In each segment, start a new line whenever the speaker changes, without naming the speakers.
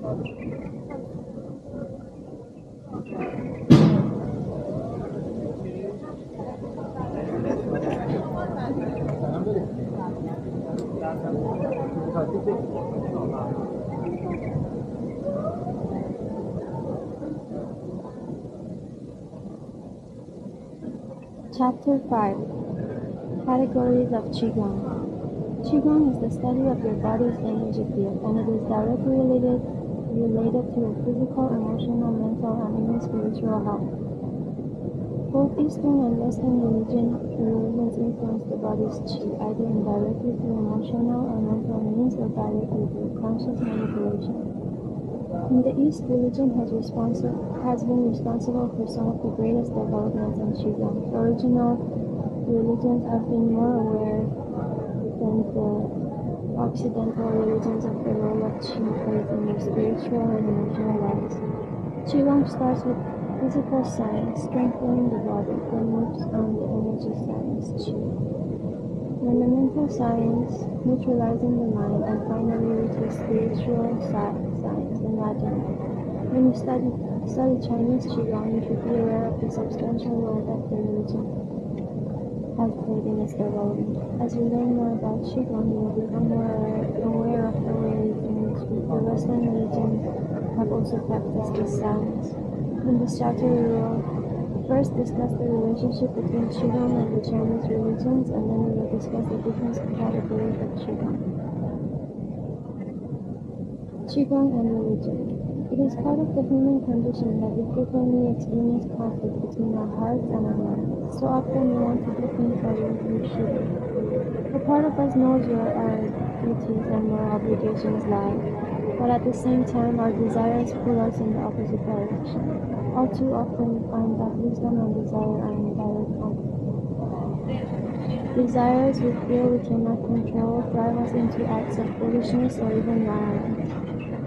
Chapter 5. Categories of Qigong. Qigong is the study of your body's energy field, and it is directly related to your physical, emotional, mental, and even spiritual health. Both Eastern and Western religions influence the body's qi, either indirectly through emotional or mental means or directly through conscious manipulation. In the East, religion has been responsible for some of the greatest developments in Qigong. Original religions have been more aware than the Occidental religions of the role of Qi plays in their spiritual and emotional lives. Qigong starts with physical science, strengthening the body, then moves on to energy science, Qi. Then the mental science, neutralizing the mind, and finally reaches spiritual science, enlightenment. When you study Chinese Qigong, you should be aware of the substantial role that the religion has played in its development. As you learn more about Qigong, you will become more aware of the ways in which the Western religions have also practiced this science. In this chapter, we will first discuss the relationship between Qigong and the Chinese religions, and then we will discuss the different categories of Qigong. Qigong and religion. It is part of the human condition that we frequently experience conflict between our hearts and our minds. So often we want to do things that we shouldn't. A part of us knows where our duties and moral obligations lie, but at the same time our desires pull us in the opposite direction. All too often we find that wisdom and desire are in direct conflict. Desires we feel we cannot control drive us into acts of foolishness or even violence.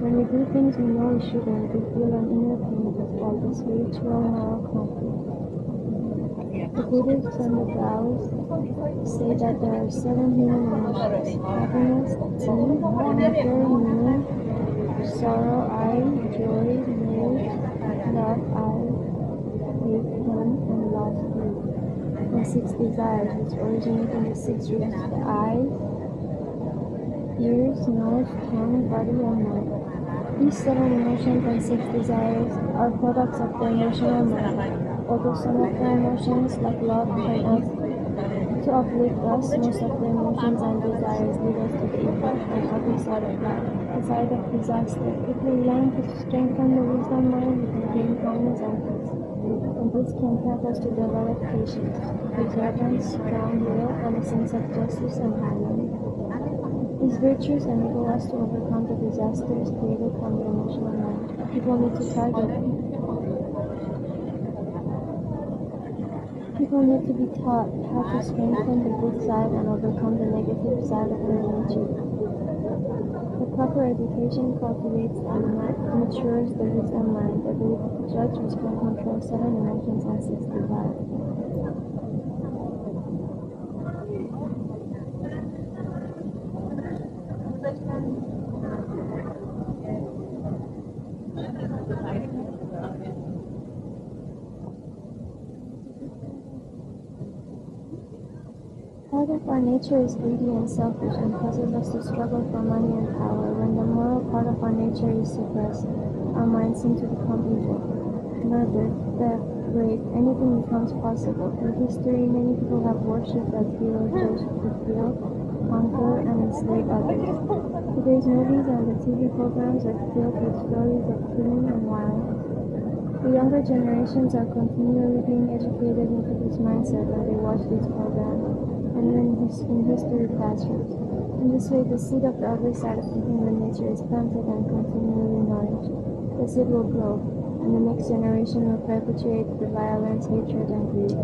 When we do things we know we shouldn't, we feel an inner pain that is called the spiritual moral conflict. The Buddhists and the Taoists say that there are 7 human emotions: happiness, Qi, anger, meaning, sorrow, I, joy, rage, love, I, hate, and loss, and 6 desires, which originate in the 6 roots: the eyes, ears, nose, tongue, body, and mind. These 7 emotions and 6 desires are products of the emotional mind. Although some of the emotions, like love, turn us to uplift us, most of the emotions and desires lead us to the evil and ugly side of life, the side of disaster. If we learn to strengthen the wisdom mind, we can gain kindness and peace. And this can help us to develop patience, perseverance, strong will, and a sense of justice and harmony. These virtues enable us to overcome the disasters created from the emotional mind. People need to target People need to be taught how to strengthen the good side and overcome the negative side of their nature. The proper education cultivates and matures the wisdom mind, the ability to judge, which can control 7 emotions and 6 desires. Part of our nature is greedy and selfish and causes us to struggle for money and power. When the moral part of our nature is suppressed, our minds seem to become evil. Murder, theft, rape, anything becomes possible. In history, many people have worshipped as heroes those who could kill, conquer, and enslave others. Today's movies and the TV programs are filled with stories of killing and violence. The younger generations are continually being educated into this mindset when they watch these programs and in history classrooms. In this way, the seed of the other side of the human nature is planted and continually nourished. The seed will grow, and the next generation will perpetuate the violence, hatred, and greed.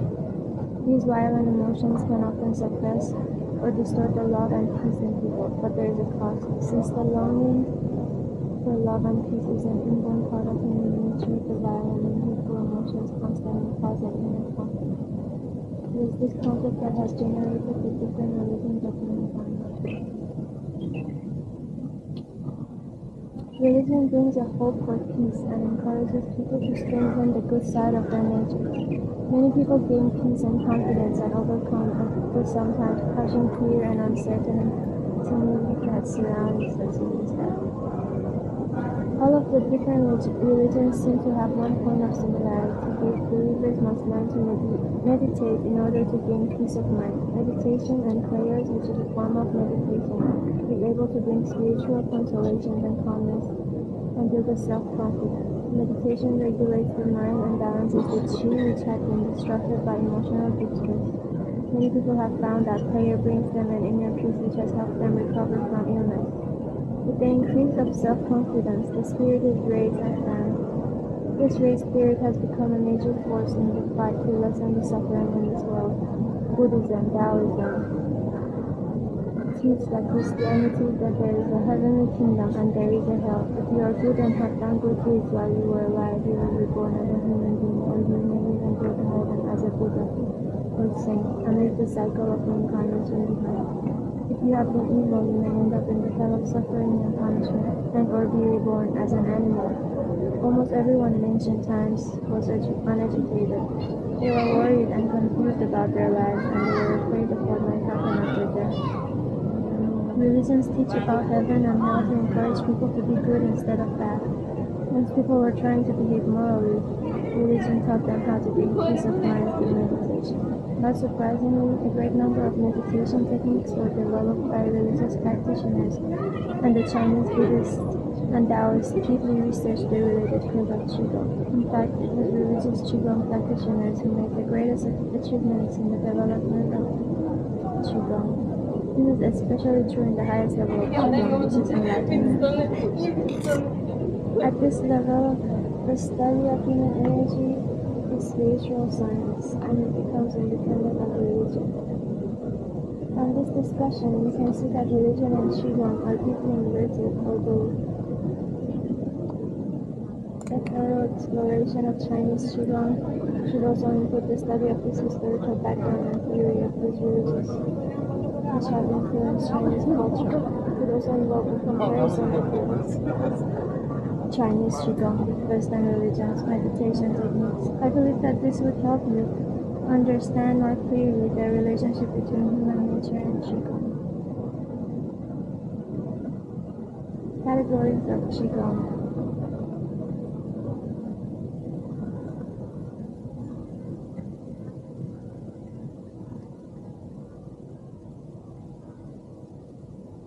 These violent emotions can often suppress or distort the love and peace in people, but there is a cost. Since the longing for love and peace is an inborn part of human nature, the violent and hateful emotions constantly cause an inner conflict. It is this conflict that has generated the different religions of mankind. Religion brings a hope for peace and encourages people to strengthen the good side of their nature. Many people gain peace and confidence and overcome the sometimes crushing fear and uncertainty that surrounds us in this life. All of the different religions seem to have one point of similarity. Believers must learn to meditate in order to gain peace of mind. Meditation and prayers, which is a form of meditation, is able to bring spiritual consolations and calmness and build a self-confidence. Meditation regulates the mind and balances the chi, which had been disrupted by emotional distress. Many people have found that prayer brings them an inner peace which has helped them recover from illness. With the increase of self-confidence, the spirit is raised and firm. This raised spirit has become a major force in the fight to lessen the suffering in this world. Buddhism, Taoism teach that Christianity that there is a heavenly kingdom and there is a hell. If you are good and have done good deeds while you were alive, you will be born as a human being, or you may even go to heaven as a Buddha or saint and leave the cycle of reincarnation behind. If you have been evil, you may end up in the hell of suffering and punishment, and or be reborn as an animal. Almost everyone in ancient times was uneducated. They were worried and confused about their lives, and they were afraid of what might happen after death. Religions teach about heaven and hell to encourage people to be good instead of bad. Once people were trying to behave morally, religion taught them how to gain peace of mind through meditation. Not surprisingly, a great number of meditation techniques were developed by religious practitioners, and the Chinese Buddhists and Taoists deeply researched the related field of Qigong. In fact, it was religious Qigong practitioners who made the greatest achievements in the development of Qigong. This is especially true in the highest level of Qigong, which is enlightenment. At this level, the study of human energy is spiritual science, and it becomes independent of religion. From this discussion, we can see that religion and Qigong are deeply related, although a thorough exploration of Chinese Qigong should also include the study of this historical background and theory of these religions, which have influenced Chinese culture. It could also involve a comparison of Chinese Qigong with Western religions, meditation techniques. I believe that this would help you understand more clearly the relationship between human nature and Qigong. Categories of Qigong.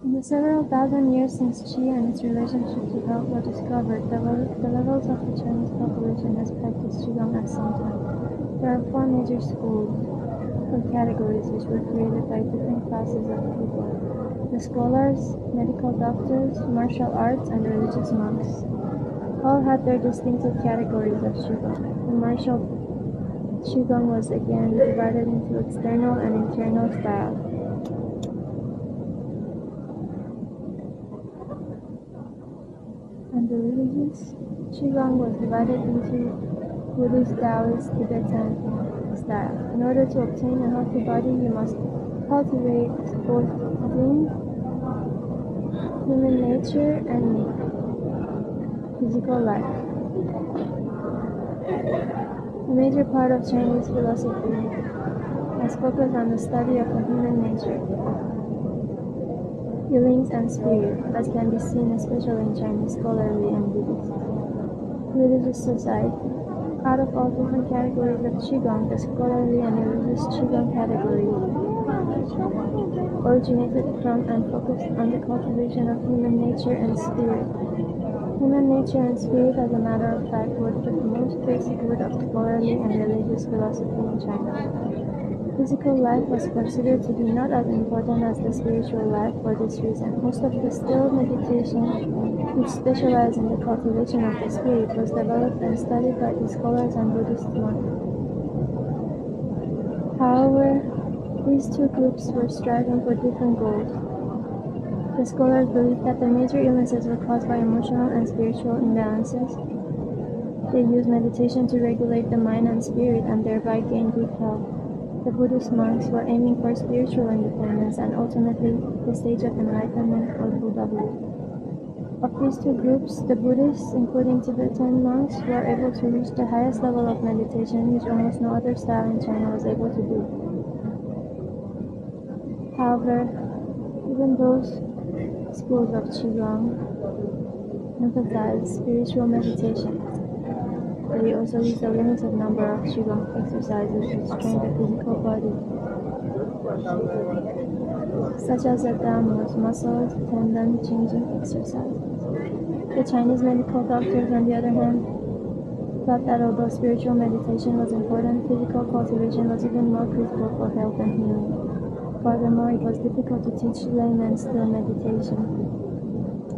In the several thousand years since Qi and its relationship to health were discovered, the levels of the Chinese population has practiced Qigong at some time. There are four major schools or categories which were created by different classes of people: the scholars, medical doctors, martial arts, and religious monks. All had their distinctive categories of Qigong. The martial Qigong was again divided into external and internal styles. And the religious Qigong was divided into Buddhist, Taoist, Tibetan style. In order to obtain a healthy body, you must cultivate both Yin, human nature, and physical life. A major part of Chinese philosophy has focused on the study of the human nature, feelings, and spirit, as can be seen especially in Chinese scholarly and Buddhist religious society. Out of all different categories of Qigong, the scholarly and religious Qigong category originated from and focused on the cultivation of human nature and spirit. Human nature and spirit, as a matter of fact, were the most basic root of scholarly and religious philosophy in China. Physical life was considered to be not as important as the spiritual life. For this reason, most of the still meditation, which specialized in the cultivation of the spirit, was developed and studied by the scholars and Buddhist monks. However, these two groups were striving for different goals. The scholars believed that the major illnesses were caused by emotional and spiritual imbalances. They used meditation to regulate the mind and spirit and thereby gain good health. The Buddhist monks were aiming for spiritual independence and ultimately the stage of enlightenment or Buddhahood. Of these two groups, the Buddhists, including Tibetan monks, were able to reach the highest level of meditation, which almost no other style in China was able to do. However, even those schools of Qigong emphasize spiritual meditation. They also use a limited number of Qigong exercises which train the physical body, such as abdominals, muscles, tendon changing exercises. The Chinese medical doctors, on the other hand, thought that although spiritual meditation was important, physical cultivation was even more critical for health and healing. Furthermore, it was difficult to teach laymen still meditation,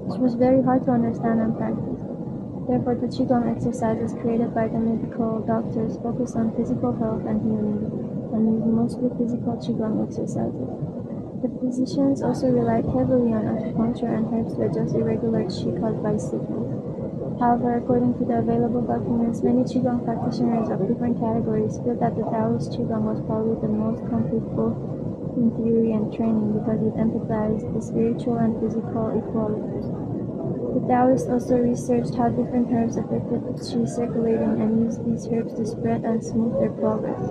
which was very hard to understand and practice. Therefore, the Qigong exercises created by the medical doctors focused on physical health and healing, and used mostly physical Qigong exercises. The physicians also relied heavily on acupuncture and herbs to adjust irregular qi caused by sickness. However, according to the available documents, many Qigong practitioners of different categories feel that the Taoist Qigong was probably the most complete both in theory and training because it emphasized the spiritual and physical equality. The Taoists also researched how different herbs affected qi circulating and used these herbs to spread and smooth their progress.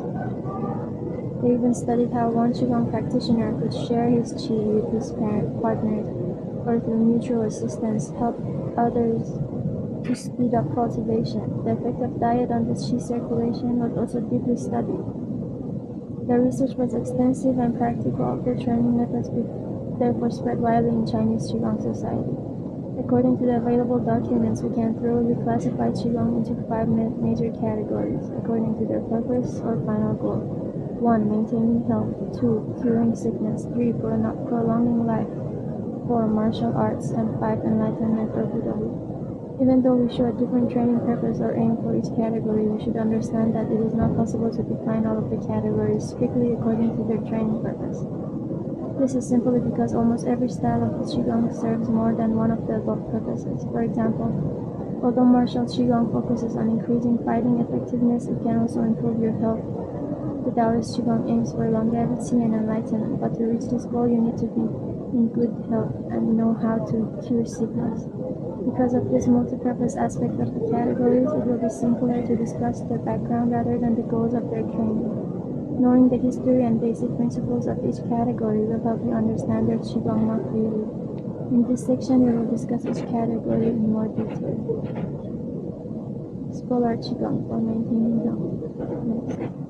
They even studied how one Qigong practitioner could share his qi with his partners, or through mutual assistance help others to speed up cultivation. The effect of diet on the qi circulation was also deeply studied. The research was extensive and practical. The training methods therefore spread widely in Chinese Qigong society. According to the available documents, we can thoroughly classify Qigong into 5 major categories, according to their purpose or final goal. 1. Maintaining health. 2. Curing sickness. 3. Prolonging life. 4. Martial arts. And 5. Enlightenment or Buddhahood. Even though we show a different training purpose or aim for each category, we should understand that it is not possible to define all of the categories strictly according to their training purpose. This is simply because almost every style of the Qigong serves more than one of the above purposes. For example, although martial Qigong focuses on increasing fighting effectiveness, it can also improve your health. The Taoist Qigong aims for longevity and enlightenment, but to reach this goal you need to be in good health and know how to cure sickness. Because of this multi-purpose aspect of the categories, it will be simpler to discuss their background rather than the goals of their training. Knowing the history and basic principles of each category will help you understand their Qigong more clearly. In this section, we will discuss each category in more detail. Scholar Qigong for maintaining health. Next.